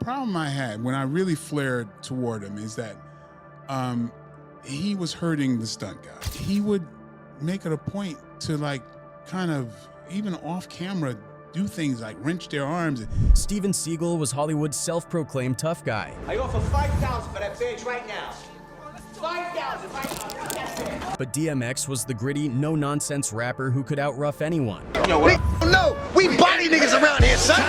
problem I had when I really flared toward him is that he was hurting the stunt guy. He would make it a point to like kind of even off camera do things like wrench their arms. Steven Seagal was Hollywood's self-proclaimed tough guy. I offer $5,000 for that badge right now. $5,000 right now. That's it. But DMX was the gritty, no-nonsense rapper who could out-rough anyone. Yo, what? No, we body niggas around here, son.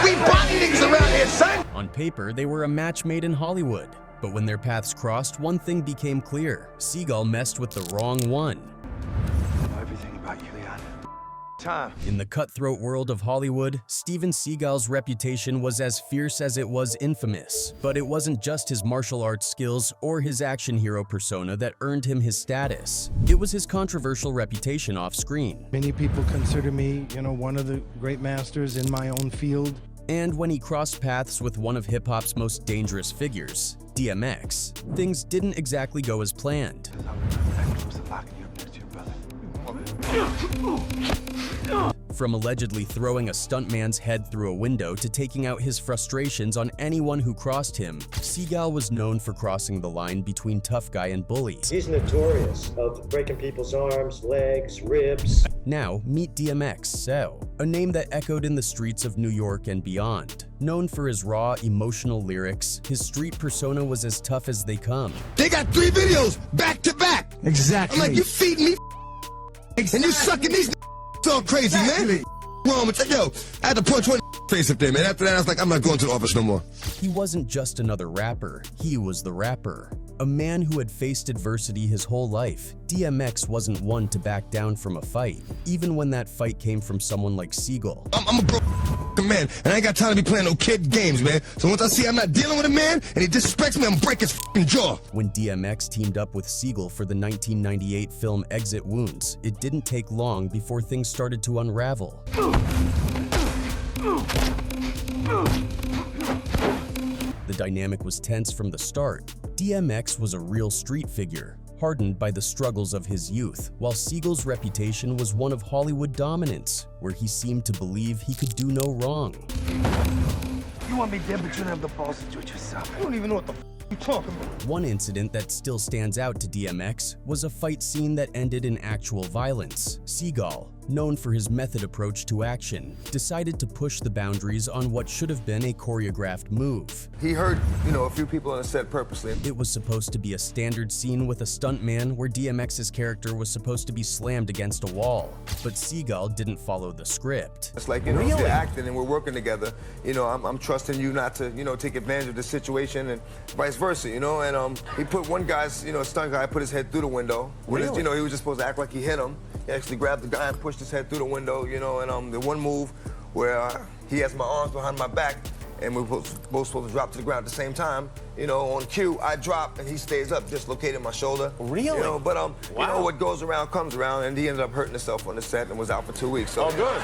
We body niggas around here, son. On paper, they were a match made in Hollywood. But when their paths crossed, one thing became clear. Seagal messed with the wrong one. I know everything about you, Leon. Time. In the cutthroat world of Hollywood, Steven Seagal's reputation was as fierce as it was infamous. But it wasn't just his martial arts skills or his action hero persona that earned him his status. It was his controversial reputation off-screen. Many people consider me, one of the great masters in my own field. And when he crossed paths with one of hip-hop's most dangerous figures, DMX, things didn't exactly go as planned. From allegedly throwing a stuntman's head through a window to taking out his frustrations on anyone who crossed him, Seagal was known for crossing the line between tough guy and bully. He's notorious of breaking people's arms, legs, ribs. Now, meet DMX, so, a name that echoed in the streets of New York and beyond. Known for his raw, emotional lyrics, his street persona was as tough as they come. They got 3 videos back to back. Exactly. I'm like, you feeding me and you sucking these all crazy, man. Wrong with yo, I had to punch one face up there, man. After that, I was like, I'm not going to the office no more. He wasn't just another rapper, he was the rapper. A man who had faced adversity his whole life, DMX wasn't one to back down from a fight, even when that fight came from someone like Seagal. I'm a bro man, and I ain't got time to be playing no kid games, man. So once I see I'm not dealing with a man, and he disrespects me, I'm gonna break his jaw. When DMX teamed up with Seagal for the 1998 film Exit Wounds, it didn't take long before things started to unravel. The dynamic was tense from the start. DMX was a real street figure, hardened by the struggles of his youth, while Seagal's reputation was one of Hollywood dominance, where he seemed to believe he could do no wrong. You want me dead, but you don't have the balls to do it yourself. I don't even know what the you're talking about. One incident that still stands out to DMX was a fight scene that ended in actual violence. Seagal, known for his method approach to action, decided to push the boundaries on what should have been a choreographed move. He hurt, a few people on the set purposely. It was supposed to be a standard scene with a stuntman where DMX's character was supposed to be slammed against a wall, but Seagal didn't follow the script. It's like, if you're acting and we're working together, I'm trusting you not to, take advantage of the situation and vice versa, and he put one guy's, stunt guy put his head through the window. When he was just supposed to act like he hit him. He actually grabbed the guy and pushed his head through the window, and the one move where he has my arms behind my back and we're both supposed to drop to the ground at the same time. On cue, I drop and he stays up, dislocated my shoulder. Really? But what goes around comes around, and he ended up hurting himself on the set and was out for 2 weeks. So. Oh, good.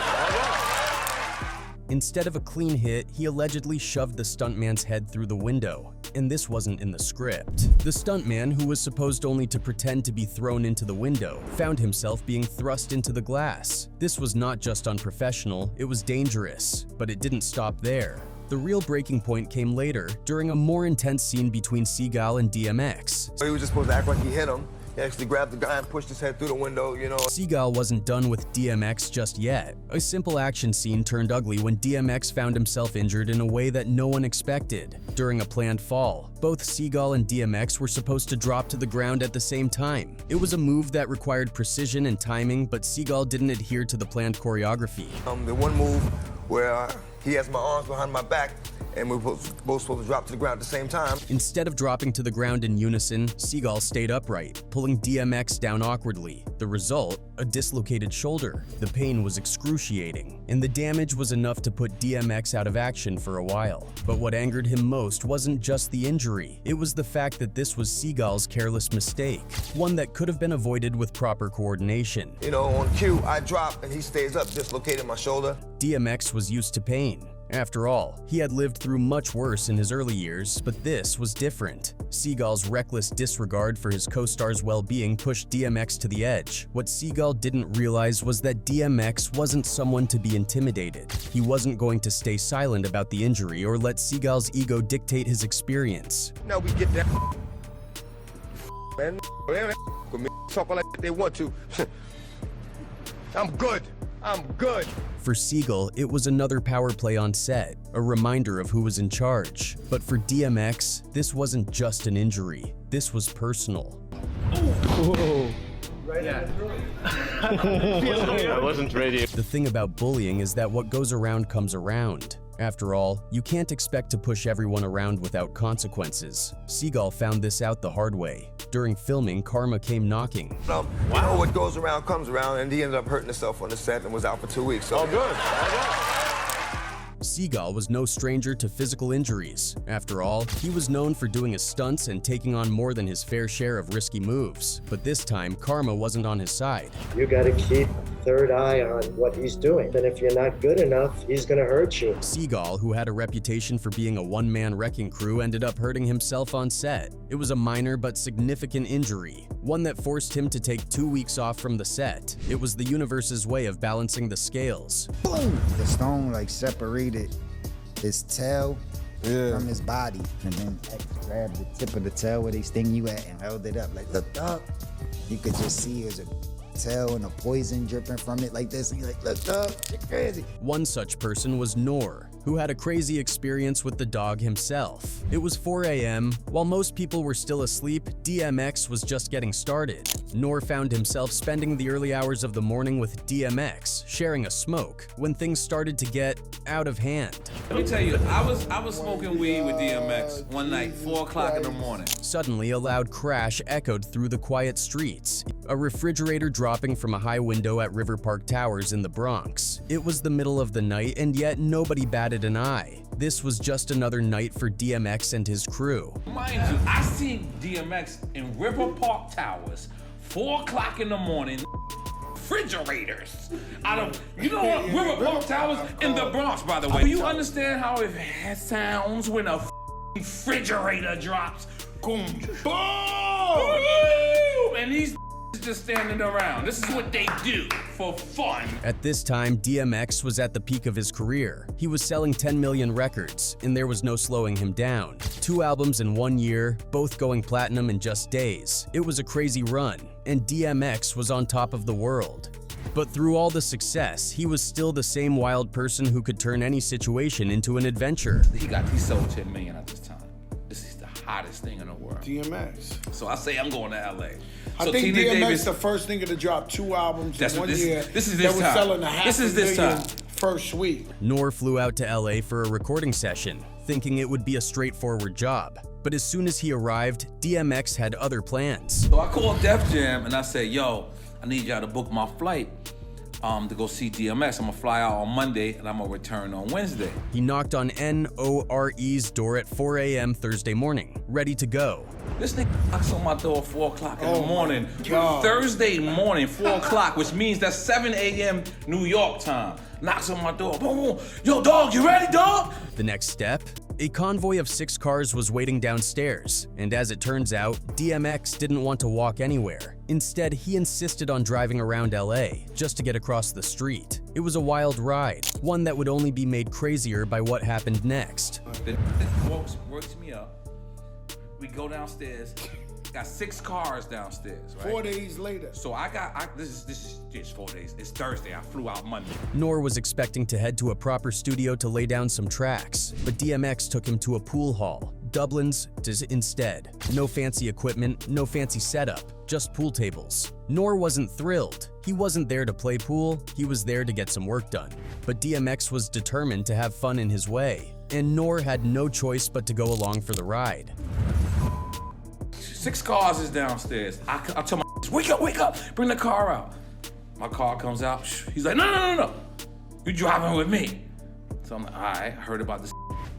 Instead of a clean hit, he allegedly shoved the stuntman's head through the window, and this wasn't in the script. The stuntman, who was supposed only to pretend to be thrown into the window, found himself being thrust into the glass. This was not just unprofessional, it was dangerous, but it didn't stop there. The real breaking point came later, during a more intense scene between Seagal and DMX. He was just supposed to act like he hit him. He actually grabbed the guy and pushed his head through the window, Seagal wasn't done with DMX just yet. A simple action scene turned ugly when DMX found himself injured in a way that no one expected. During a planned fall, both Seagal and DMX were supposed to drop to the ground at the same time. It was a move that required precision and timing, but Seagal didn't adhere to the planned choreography. The one move where he has my arms behind my back and we're both supposed to drop to the ground at the same time. Instead of dropping to the ground in unison, Seagal stayed upright, pulling DMX down awkwardly. The result? A dislocated shoulder. The pain was excruciating, and the damage was enough to put DMX out of action for a while. But what angered him most wasn't just the injury, it was the fact that this was Seagal's careless mistake, one that could have been avoided with proper coordination. On cue, I drop and he stays up, dislocated my shoulder. DMX was used to pain, After all, he had lived through much worse in his early years, but this was different. Seagal's reckless disregard for his co-star's well-being pushed DMX to the edge. What Seagal didn't realize was that DMX wasn't someone to be intimidated. He wasn't going to stay silent about the injury or let Seagal's ego dictate his experience. Now we get that man. They don't talk like they want to. I'm good. I'm good. For Seagal, it was another power play on set, a reminder of who was in charge. But for DMX, this wasn't just an injury. This was personal. I wasn't ready. The thing about bullying is that what goes around comes around. After all, you can't expect to push everyone around without consequences. Seagal found this out the hard way. During filming, karma came knocking. You know what goes around comes around, and he ended up hurting himself on the set and was out for 2 weeks. So. Oh, good. Seagal was no stranger to physical injuries. After all, he was known for doing his stunts and taking on more than his fair share of risky moves. But this time, karma wasn't on his side. You got to keep a third eye on what he's doing. And if you're not good enough, he's going to hurt you. Seagal, who had a reputation for being a one-man wrecking crew, ended up hurting himself on set. It was a minor but significant injury, one that forced him to take 2 weeks off from the set. It was the universe's way of balancing the scales. Boom! The stone separated his tail from his body, and then X grabbed the tip of the tail where they sting you at and held it up. Looked up. You could just see there's a tail and a poison dripping from it like this, and you're like, looked up, you're crazy. One such person was Noor, who had a crazy experience with the dog himself. It was 4 a.m. While most people were still asleep, DMX was just getting started. Noor found himself spending the early hours of the morning with DMX, sharing a smoke, when things started to get out of hand. Let me tell you, I was smoking weed with DMX one night, 4 o'clock in the morning. Suddenly, a loud crash echoed through the quiet streets, a refrigerator dropping from a high window at River Park Towers in the Bronx. It was the middle of the night, and yet nobody batted an eye. This was just another night for DMX and his crew. Mind you, I seen DMX in River Park Towers, 4 o'clock in the morning, refrigerators. You know what, River Park Towers in the Bronx, by the way. Do you understand how it sounds when a refrigerator drops? Boom, boom, and these just standing around. This is what they do for fun. At this time, DMX was at the peak of his career. He was selling 10 million records, and there was no slowing him down. 2 albums in 1 year, both going platinum in just days. It was a crazy run, and DMX was on top of the world. But through all the success, he was still the same wild person who could turn any situation into an adventure. He sold 10 million at this time. This is the hottest thing in the world. DMX. So I say I'm going to LA. I think DMX the first nigga to drop 2 albums in 1 year. This is that this was time. selling a half a million time. First week. Noor flew out to LA for a recording session, thinking it would be a straightforward job. But as soon as he arrived, DMX had other plans. So I called Def Jam and I said, yo, I need y'all to book my flight to go see DMX. I'm gonna fly out on Monday and I'm gonna return on Wednesday. He knocked on N.O.R.E's door at 4 a.m. Thursday morning, ready to go. This nigga knocks on my door at 4 o'clock in the morning. Thursday morning, 4 o'clock, which means that's 7 a.m. New York time. Knocks on my door, boom, boom. Yo, dog, you ready, dog? The next step? A convoy of 6 cars was waiting downstairs, and as it turns out, DMX didn't want to walk anywhere. Instead, he insisted on driving around LA, just to get across the street. It was a wild ride, one that would only be made crazier by what happened next. The works me up. We go downstairs. Got 6 cars downstairs, right? 4 days later. So this is 4 days. It's Thursday. I flew out Monday. Noor was expecting to head to a proper studio to lay down some tracks, but DMX took him to a pool hall, Dublin's instead. No fancy equipment, no fancy setup, just pool tables. Noor wasn't thrilled. He wasn't there to play pool, he was there to get some work done. But DMX was determined to have fun in his way, and Noor had no choice but to go along for the ride. 6 cars is downstairs. I tell my wake up, bring the car out. My car comes out. He's like, no. You driving with me. So I'm like, all right, heard about this.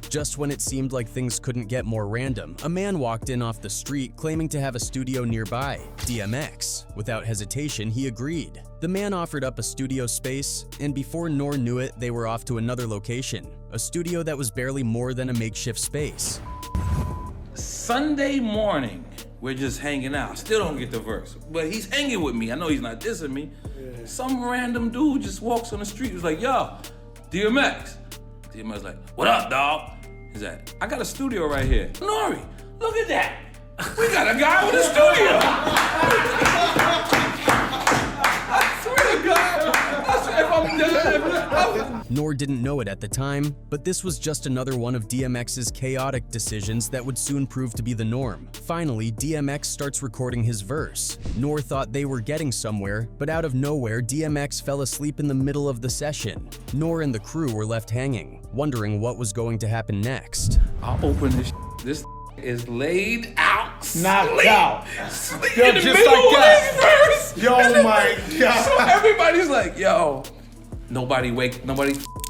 Just when it seemed like things couldn't get more random, a man walked in off the street claiming to have a studio nearby, DMX. Without hesitation, he agreed. The man offered up a studio space, and before Noor knew it, they were off to another location, a studio that was barely more than a makeshift space. Sunday morning, we're just hanging out. Still don't get the verse, but he's hanging with me. I know he's not dissing me. Yeah. Some random dude just walks on the street. He's like, yo, DMX. DMX like, what up, dog? He's like, I got a studio right here. Nori, look at that. We got a guy with a studio. I swear to God. If I'm done. Nor didn't know it at the time, but this was just another one of DMX's chaotic decisions that would soon prove to be the norm. Finally, DMX starts recording his verse. Nor thought they were getting somewhere, but out of nowhere, DMX fell asleep in the middle of the session. Nor and the crew were left hanging, wondering what was going to happen next. I'll open this. This is laid out. Knocked out. Yo, in the just middle like that. Yo, my God. So everybody's like, yo, nobody with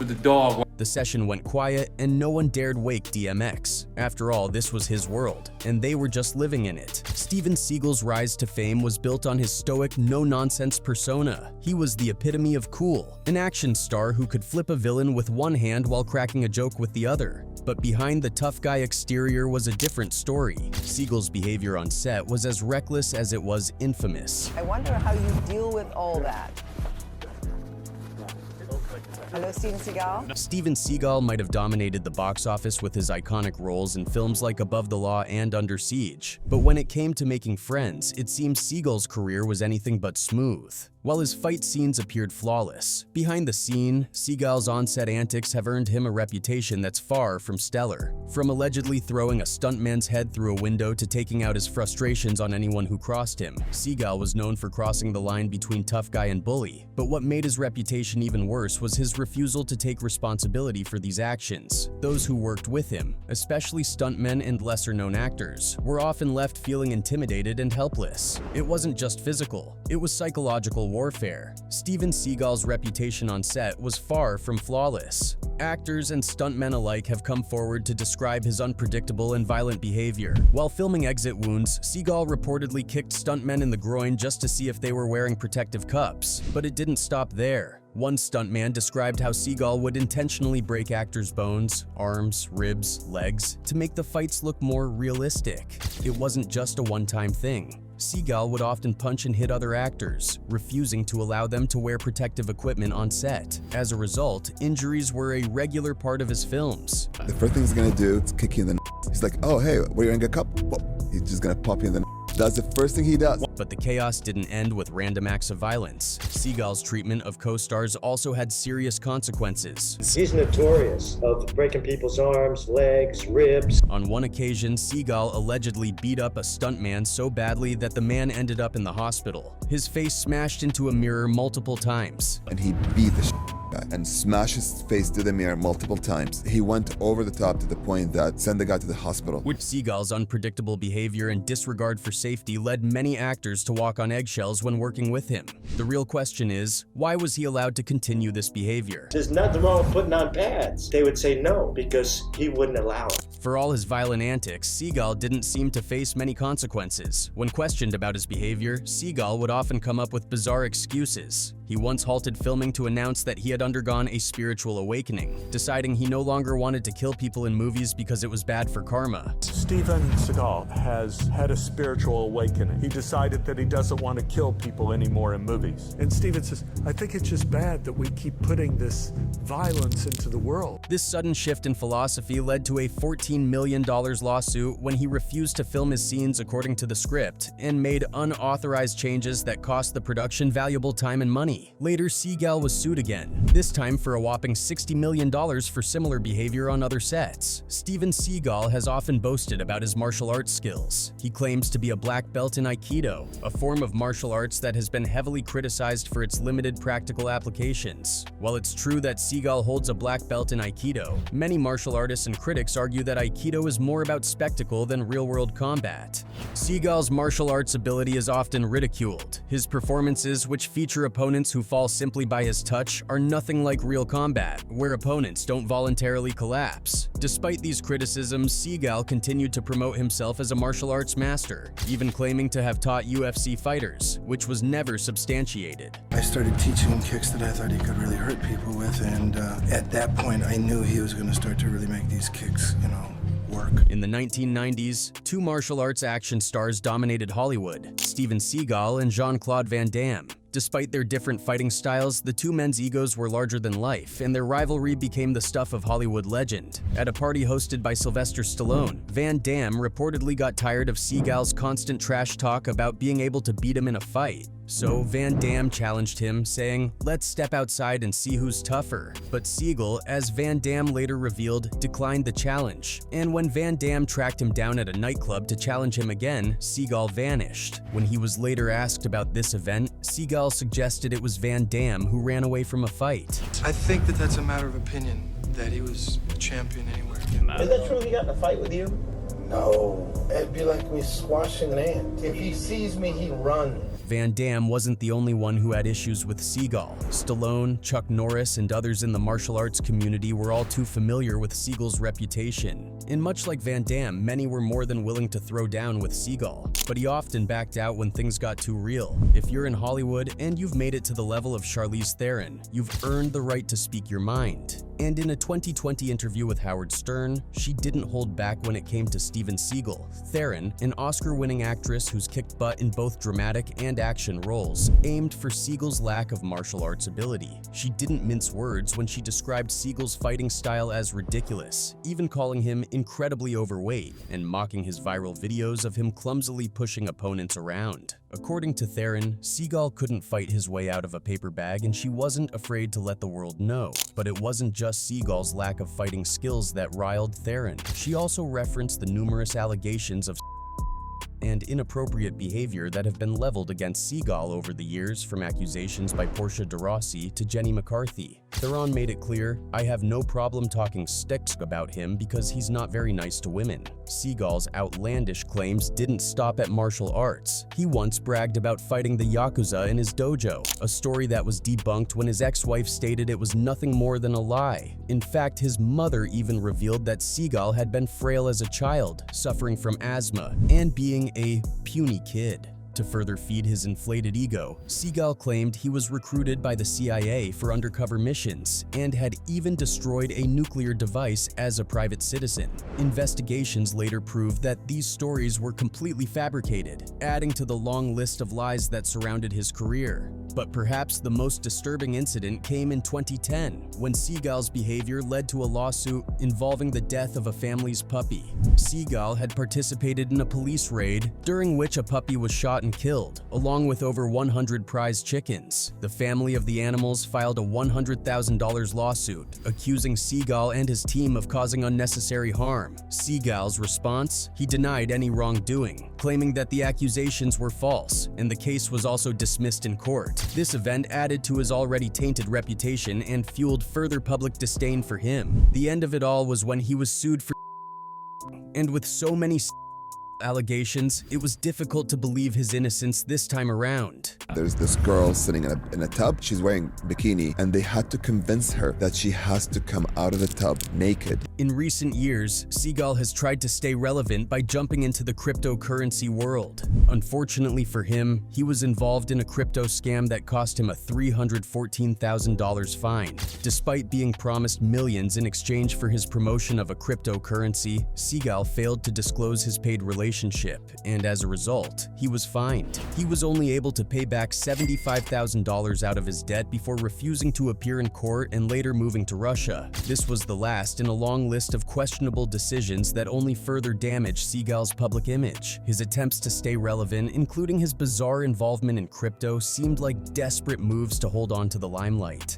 the dog. The session went quiet and no one dared wake DMX. After all, this was his world, and they were just living in it. Steven Seagal's rise to fame was built on his stoic, no-nonsense persona. He was the epitome of cool, an action star who could flip a villain with one hand while cracking a joke with the other. But behind the tough guy exterior was a different story. Seagal's behavior on set was as reckless as it was infamous. I wonder how you deal with all that. Hello, Steven Seagal. Steven Seagal might have dominated the box office with his iconic roles in films like Above the Law and Under Siege. But when it came to making friends, it seems Seagal's career was anything but smooth. While his fight scenes appeared flawless, behind the scene, Seagal's on-set antics have earned him a reputation that's far from stellar. From allegedly throwing a stuntman's head through a window to taking out his frustrations on anyone who crossed him, Seagal was known for crossing the line between tough guy and bully. But what made his reputation even worse was his refusal to take responsibility for these actions. Those who worked with him, especially stuntmen and lesser-known actors, were often left feeling intimidated and helpless. It wasn't just physical, it was psychological warfare. Steven Seagal's reputation on set was far from flawless. Actors and stuntmen alike have come forward to describe his unpredictable and violent behavior. While filming Exit Wounds, Seagal reportedly kicked stuntmen in the groin just to see if they were wearing protective cups. But it didn't stop there. One stuntman described how Seagal would intentionally break actors' bones, arms, ribs, legs, to make the fights look more realistic. It wasn't just a one-time thing. Seagal would often punch and hit other actors, refusing to allow them to wear protective equipment on set. As a result, injuries were a regular part of his films. The first thing he's gonna do is kick you in the He's like, oh, hey, what, are you gonna get a cup? Well, he's just gonna pop you in the That's the first thing he does. But the chaos didn't end with random acts of violence. Seagal's treatment of co-stars also had serious consequences. He's notorious of breaking people's arms, legs, ribs. On one occasion, Seagal allegedly beat up a stuntman so badly that the man ended up in the hospital. His face smashed into a mirror multiple times. And he beat the guy and smashed his face to the mirror multiple times. He went over the top to the point that sent the guy to the hospital. Seagal's unpredictable behavior and disregard for safety led many actors to walk on eggshells when working with him. The real question is, why was he allowed to continue this behavior? There's nothing wrong with putting on pads. They would say no because he wouldn't allow it. For all his violent antics, Seagal didn't seem to face many consequences. When questioned about his behavior, Seagal would often come up with bizarre excuses. He once halted filming to announce that he had undergone a spiritual awakening, deciding he no longer wanted to kill people in movies because it was bad for karma. Steven Seagal has had a spiritual awakening. He decided that he doesn't want to kill people anymore in movies. And Steven says, I think it's just bad that we keep putting this violence into the world. This sudden shift in philosophy led to a $14 million lawsuit when he refused to film his scenes according to the script and made unauthorized changes that cost the production valuable time and money. Later, Seagal was sued again, this time for a whopping $60 million for similar behavior on other sets. Steven Seagal has often boasted about his martial arts skills. He claims to be a black belt in Aikido, a form of martial arts that has been heavily criticized for its limited practical applications. While it's true that Seagal holds a black belt in Aikido, many martial artists and critics argue that Aikido is more about spectacle than real-world combat. Seagal's martial arts ability is often ridiculed. His performances, which feature opponents who fall simply by his touch, are nothing like real combat, where opponents don't voluntarily collapse. Despite these criticisms, Seagal continues continued to promote himself as a martial arts master, even claiming to have taught UFC fighters, which was never substantiated. I started teaching him kicks that I thought he could really hurt people with, and at that point I knew he was going to start to really make these kicks, work. In the 1990s, two martial arts action stars dominated Hollywood, Steven Seagal and Jean-Claude Van Damme. Despite their different fighting styles, the two men's egos were larger than life, and their rivalry became the stuff of Hollywood legend. At a party hosted by Sylvester Stallone, Van Damme reportedly got tired of Seagal's constant trash talk about being able to beat him in a fight. So Van Damme challenged him, saying, "Let's step outside and see who's tougher." But Seagal, as Van Damme later revealed, declined the challenge. And when Van Damme tracked him down at a nightclub to challenge him again, Seagal vanished. When he was later asked about this event, Seagal suggested it was Van Damme who ran away from a fight. I think that that's a matter of opinion, that he was a champion anywhere. Is that true he got in a fight with you? No. It'd be like me squashing an ant. If he sees me, he runs. Van Damme wasn't the only one who had issues with Seagal. Stallone, Chuck Norris, and others in the martial arts community were all too familiar with Seagal's reputation. And much like Van Damme, many were more than willing to throw down with Seagal. But he often backed out when things got too real. If you're in Hollywood and you've made it to the level of Charlize Theron, you've earned the right to speak your mind. And in a 2020 interview with Howard Stern, she didn't hold back when it came to Steven Seagal. Theron, an Oscar-winning actress who's kicked butt in both dramatic and action roles, aimed for Seagal's lack of martial arts ability. She didn't mince words when she described Seagal's fighting style as ridiculous, even calling him incredibly overweight and mocking his viral videos of him clumsily pushing opponents around. According to Theron, Seagal couldn't fight his way out of a paper bag, and she wasn't afraid to let the world know. But it wasn't just Seagal's lack of fighting skills that riled Theron. She also referenced the numerous allegations of and inappropriate behavior that have been leveled against Seagal over the years, from accusations by Portia de Rossi to Jenny McCarthy. Theron made it clear, "I have no problem talking sticks about him because he's not very nice to women." Seagal's outlandish claims didn't stop at martial arts. He once bragged about fighting the Yakuza in his dojo, a story that was debunked when his ex-wife stated it was nothing more than a lie. In fact, his mother even revealed that Seagal had been frail as a child, suffering from asthma, and being a puny kid. To further feed his inflated ego, Seagal claimed he was recruited by the CIA for undercover missions and had even destroyed a nuclear device as a private citizen. Investigations later proved that these stories were completely fabricated, adding to the long list of lies that surrounded his career. But perhaps the most disturbing incident came in 2010, when Seagal's behavior led to a lawsuit involving the death of a family's puppy. Seagal had participated in a police raid during which a puppy was shot and killed, along with over 100 prize chickens. The family of the animals filed a $100,000 lawsuit, accusing Seagal and his team of causing unnecessary harm. Seagal's response? He denied any wrongdoing, claiming that the accusations were false, and the case was also dismissed in court. This event added to his already tainted reputation and fueled further public disdain for him. The end of it all was when he was sued for and with so many allegations, it was difficult to believe his innocence this time around. There's this girl sitting in a tub. She's wearing bikini, and they had to convince her that she has to come out of the tub naked. In recent years, Seagal has tried to stay relevant by jumping into the cryptocurrency world. Unfortunately for him, he was involved in a crypto scam that cost him a $314,000 fine. Despite being promised millions in exchange for his promotion of a cryptocurrency, Seagal failed to disclose his paid relationship, and as a result, he was fined. He was only able to pay back $75,000 out of his debt before refusing to appear in court and later moving to Russia. This was the last in a long list of questionable decisions that only further damaged Seagal's public image. His attempts to stay relevant, including his bizarre involvement in crypto, seemed like desperate moves to hold on to the limelight.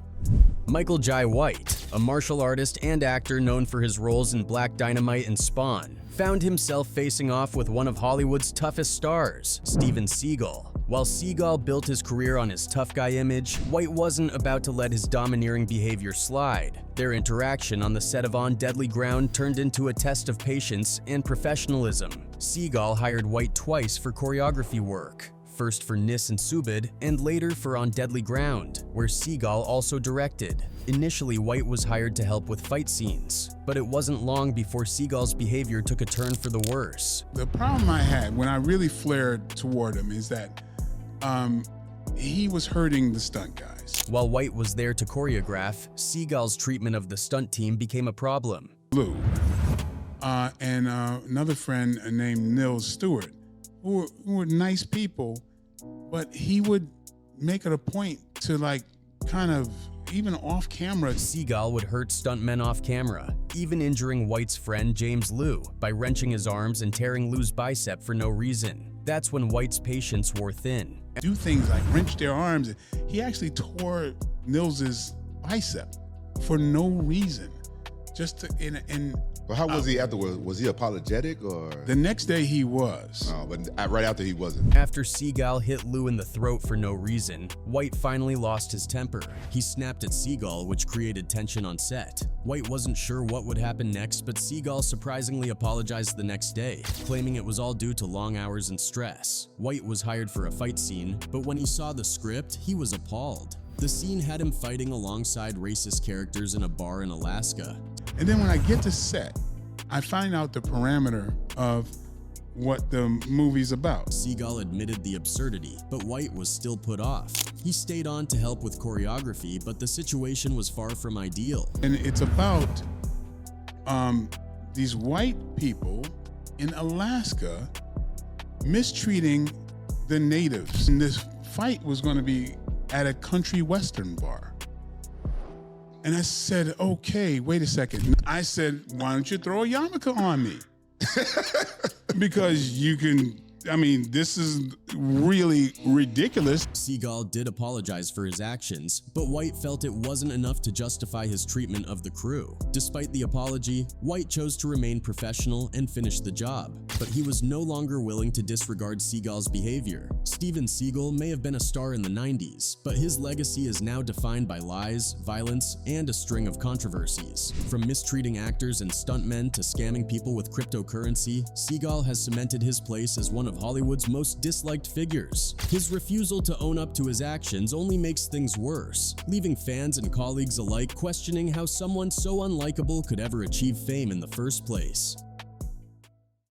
Michael Jai White, a martial artist and actor known for his roles in Black Dynamite and Spawn, found himself facing off with one of Hollywood's toughest stars, Steven Seagal. While Seagal built his career on his tough guy image, White wasn't about to let his domineering behavior slide. Their interaction on the set of On Deadly Ground turned into a test of patience and professionalism. Seagal hired White twice for choreography work. first for Nis and Subid, and later for On Deadly Ground, where Seagal also directed. Initially, White was hired to help with fight scenes, but it wasn't long before Seagal's behavior took a turn for the worse. The problem I had when I really flared toward him is that he was hurting the stunt guys. While White was there to choreograph, Seagal's treatment of the stunt team became a problem. Lou and another friend named Nils Stewart, who were nice people, but he would make it a point to like kind of, even off camera. Seagal would hurt stuntmen off camera, even injuring White's friend James Liu by wrenching his arms and tearing Liu's bicep for no reason. That's when White's patience wore thin. Do things like wrench their arms. He actually tore Nils's bicep for no reason. Just to, But how was he afterwards? Was he apologetic or? The next day he was. Oh, but right after he wasn't. After Seagal hit Liu in the throat for no reason, White finally lost his temper. He snapped at Seagal, which created tension on set. White wasn't sure what would happen next, but Seagal surprisingly apologized the next day, claiming it was all due to long hours and stress. White was hired for a fight scene, but when he saw the script, he was appalled. The scene had him fighting alongside racist characters in a bar in Alaska. And then when I get to set, I find out the parameter of what the movie's about. Seagal admitted the absurdity, but White was still put off. He stayed on to help with choreography, but the situation was far from ideal. And it's about these white people in Alaska mistreating the natives. And this fight was going to be at a country western bar. And I said, okay, wait a second. I said, why don't you throw a yarmulke on me? Because you can, I mean, this is really ridiculous. Seagal did apologize for his actions, but White felt it wasn't enough to justify his treatment of the crew. Despite the apology, White chose to remain professional and finish the job, but he was no longer willing to disregard Seagal's behavior. Steven Seagal may have been a star in the 90s, but his legacy is now defined by lies, violence, and a string of controversies. From mistreating actors and stuntmen to scamming people with cryptocurrency, Seagal has cemented his place as one of Hollywood's most disliked figures. His refusal to own up to his actions only makes things worse, leaving fans and colleagues alike questioning how someone so unlikable could ever achieve fame in the first place.